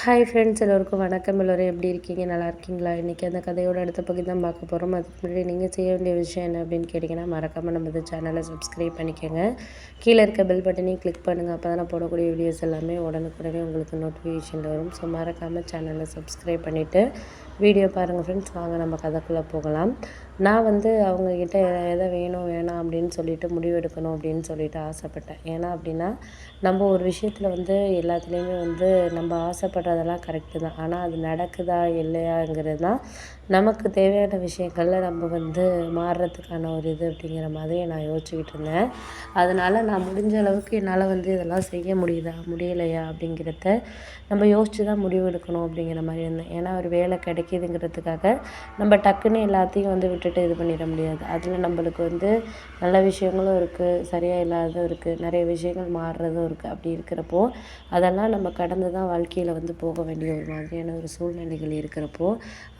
Hi friends, எல்லோருக்கும் வணக்கம். எல்லோரும் எப்படி இருக்கீங்க? நல்லா இருக்கீங்களா? இன்றைக்கி அந்த கதையோட அடுத்த பகுதி தான் பார்க்க போகிறோம். அதுக்கு முன்னாடி நீங்கள் செய்ய வேண்டிய விஷயம் என்ன அப்படின்னு கேட்டிங்கன்னா, மறக்காமல் நம்ம சேனலை சப்ஸ்கிரைப் பண்ணிக்கோங்க. கீழே இருக்க பெல் பட்டனையும் கிளிக் பண்ணுங்கள். அப்போ தான் நான் போடக்கூடிய வீடியோஸ் எல்லாமே உடனுக்குடனே உங்களுக்கு நோட்டிஃபிகேஷன் வரும். ஸோ மறக்காமல் சேனலை சப்ஸ்கிரைப் பண்ணிவிட்டு வீடியோ பாருங்கள் ஃப்ரெண்ட்ஸ். வாங்க நம்ம கதைக்குள்ளே போகலாம். நான் அவங்கக்கிட்ட எதை வேணும் வேணாம் அப்படின்னு சொல்லிட்டு முடிவெடுக்கணும் அப்படின்னு சொல்லிட்டு ஆசைப்பட்டேன். ஏன்னா அப்படின்னா, நம்ம ஒரு விஷயத்தில் எல்லாத்துலேயுமே நம்ம ஆசைப்படுறதெல்லாம் கரெக்டு தான். ஆனால் அது நடக்குதா இல்லையாங்கிறது தான் நமக்கு தேவையான விஷயங்களில் நம்ம மாறுறதுக்கான ஒரு இது அப்படிங்கிற மாதிரி நான் யோசிச்சுக்கிட்டு இருந்தேன். அதனால் நான் முடிஞ்ச அளவுக்கு என்னால் இதெல்லாம் செய்ய முடியுதா முடியலையா அப்படிங்கிறத நம்ம யோசித்து தான் முடிவெடுக்கணும் அப்படிங்கிற மாதிரி இருந்தேன். ஏன்னா ஒரு வேலை கிடைக்கிதுங்கிறதுக்காக நம்ம டக்குன்னு எல்லாத்தையும் விட்டுட்டு இது பண்ணிட முடியாது. அதில் நம்மளுக்கு நல்ல விஷயங்களும் இருக்குது, சரியாக இல்லாததும் இருக்குது, நிறைய விஷயங்கள் மாறுறதும் இருக்குது. அப்படி இருக்கிறப்போ அதெல்லாம் நம்ம கடந்து தான் வாழ்க்கையில் போக வேண்டிய ஒரு மாதிரியான ஒரு சூழ்நிலைகள் இருக்கிறப்போ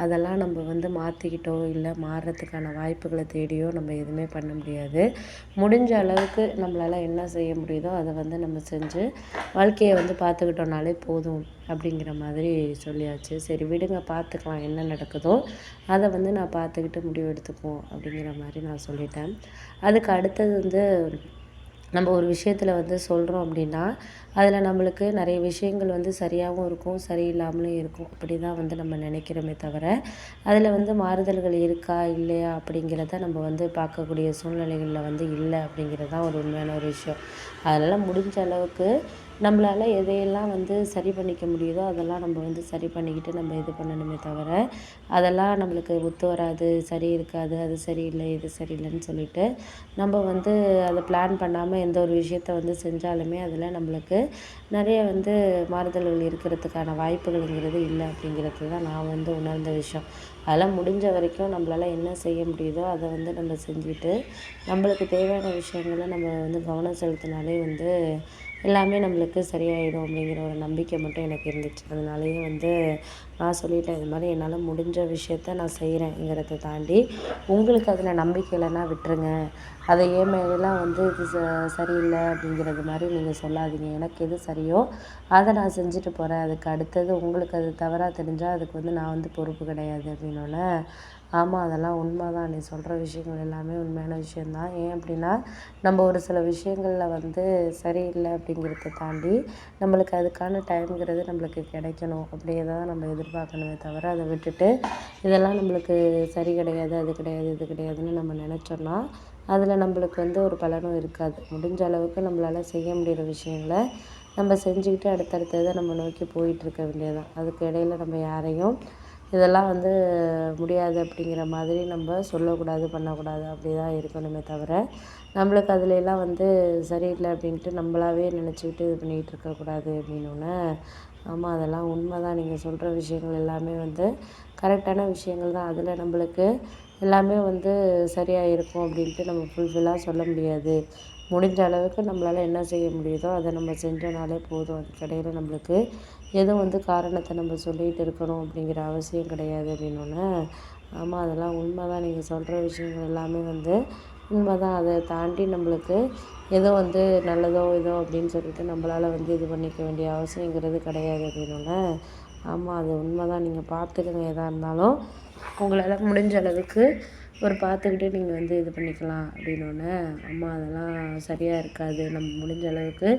அதெல்லாம் நம்ம மாற்றிக்கிட்டோ இல்லை மாறுறதுக்கான வாய்ப்புகளை தேடியோ நம்ம எதுவுமே பண்ண முடியாது. முடிஞ்ச அளவுக்கு நம்மளால் என்ன செய்ய முடியுதோ அதை நம்ம செஞ்சு வாழ்க்கையை பார்த்துக்கிட்டோம்னாலே போதும் அப்படிங்கிற மாதிரி சொல்லியாச்சு. சரி விடுங்க, பார்த்துக்கலாம், என்ன நடக்குதோ அதை நான் பார்த்துக்கிட்டு முடிவு எடுத்துக்குவோம் அப்படிங்கிற மாதிரி நான் சொல்லிட்டேன். அதுக்கு அடுத்தது நம்ம ஒரு விஷயத்தில் சொல்கிறோம் அப்படின்னா அதில் நம்மளுக்கு நிறைய விஷயங்கள் சரியாகவும் இருக்கும், சரியில்லாமலும் இருக்கும். அப்படி தான் நம்ம நினைக்கிறோமே தவிர அதில் மாறுதல்கள் இருக்கா இல்லையா அப்படிங்கிறத நம்ம பார்க்கக்கூடிய சூழ்நிலைகளில் இல்லை அப்படிங்கிறது தான் ஒரு உண்மையான ஒரு விஷயம். அதனால் முடிஞ்ச அளவுக்கு நம்மளால் எதையெல்லாம் சரி பண்ணிக்க முடியுதோ அதெல்லாம் நம்ம சரி பண்ணிக்கிட்டு நம்ம இது பண்ணணுமே தவிர அதெல்லாம் நம்மளுக்கு ஒத்து வராது, சரி இருக்காது, அது சரியில்லை இது சரியில்லைன்னு சொல்லிட்டு நம்ம அதை பிளான் பண்ணாமல் எந்த ஒரு விஷயத்த செஞ்சாலுமே அதில் நம்மளுக்கு நிறைய மாறுதல்கள் இருக்கிறதுக்கான வாய்ப்புகள்ங்கிறது இல்லை அப்படிங்கிறது தான் நான் உணர்ந்த விஷயம். அதெல்லாம் முடிஞ்ச வரைக்கும் நம்மளால் என்ன செய்ய முடியுதோ அதை நம்ம செஞ்சுட்டு நம்மளுக்கு தேவையான விஷயங்களை நம்ம கவனம் செலுத்தினாலே எல்லாமே நம்மளுக்கு சரியாயிடும் அப்படிங்கிற ஒரு நம்பிக்கை மட்டும் எனக்கு இருந்துச்சு. அதனாலேயே நான் சொல்லிட்டேன், இது மாதிரி என்னால் முடிஞ்ச விஷயத்த நான் செய்கிறேங்கிறத தாண்டி உங்களுக்கு அதில் நம்பிக்கை இல்லைன்னா விட்டுருங்க. அதை ஏன் மேலாம் இது சரியில்லை அப்படிங்கிறது மாதிரி நீங்கள் சொல்லாதீங்க. எனக்கு எது சரியோ அதை நான் செஞ்சுட்டு போகிறேன். அதுக்கு அடுத்தது உங்களுக்கு அது தவறாக தெரிஞ்சால் அதுக்கு நான் பொறுப்பு கிடையாது அப்படின்னோடனே, ஆமாம் அதெல்லாம் உண்மை தான், நீ சொல்கிற விஷயங்கள் எல்லாமே உண்மையான விஷயந்தான். ஏன் அப்படின்னா நம்ம ஒரு சில விஷயங்களில் சரியில்லை அப்படிங்கிறத தாண்டி நம்மளுக்கு அதுக்கான டைம்ங்கிறது நம்மளுக்கு கிடைக்கணும். அப்படியே தான் நம்ம எதிர்பார்க்கணுமே தவிர அதை விட்டுட்டு இதெல்லாம் நம்மளுக்கு சரி கிடையாது, அது கிடையாது, இது கிடையாதுன்னு நம்ம நினச்சோன்னா அதில் நம்மளுக்கு ஒரு பலனும் இருக்காது. முடிஞ்ச அளவுக்கு நம்மளால் செய்ய முடிகிற விஷயங்களை நம்ம செஞ்சுக்கிட்டு அடுத்தடுத்ததை நம்ம நோக்கி போயிட்டுருக்க வேண்டியதுதான். அதுக்கு இடையில நம்ம யாரையும் இதெல்லாம் முடியாது அப்படிங்கிற மாதிரி நம்ம சொல்லக்கூடாது, பண்ணக்கூடாது. அப்படி தான் இருக்கணுமே தவிர நம்மளுக்கு அதுலெல்லாம் சரியில்லை அப்படின்ட்டு நம்மளாவே நினச்சிக்கிட்டு இது பண்ணிக்கிட்டு இருக்கக்கூடாது அப்படின்னோடனே, ஆமாம் அதெல்லாம் உண்மை தான், நீங்கள் சொல்கிற விஷயங்கள் எல்லாமே கரெக்டான விஷயங்கள் தான். அதில் நம்மளுக்கு எல்லாமே சரியாக இருக்கும் அப்படின்ட்டு நம்ம ஃபுல்ஃபில்லாக சொல்ல முடியாது. முடிஞ்ச அளவுக்கு நம்மளால் என்ன செய்ய முடியுதோ அதை நம்ம செஞ்சோனாலே போதும். அதுக்கிடையில நம்மளுக்கு எதுவும் காரணத்தை நம்ம சொல்லிகிட்டு இருக்கணும் அப்படிங்கிற அவசியம் கிடையாது அப்படின்னோடனே, ஆமாம் அதெல்லாம் உண்மை தான், நீங்கள் சொல்கிற விஷயங்கள் எல்லாமே உண்மை தான். அதை தாண்டி நம்மளுக்கு ஏதோ நல்லதோ இதோ அப்படின்னு சொல்லிட்டு நம்மளால் இது பண்ணிக்க வேண்டிய அவசியங்கிறது கிடையாது அப்படின்னோடனே, ஆமாம் அது உண்மை தான், நீங்கள் பார்த்துக்கங்க, எதாக இருந்தாலும் உங்களால் முடிஞ்ச அளவுக்கு ஒரு பார்த்துக்கிட்டு நீங்கள் இது பண்ணிக்கலாம் அப்படின்னோடனே, அம்மா அதெல்லாம் சரியாக இருக்காது, நம்ம முடிஞ்ச அளவுக்கு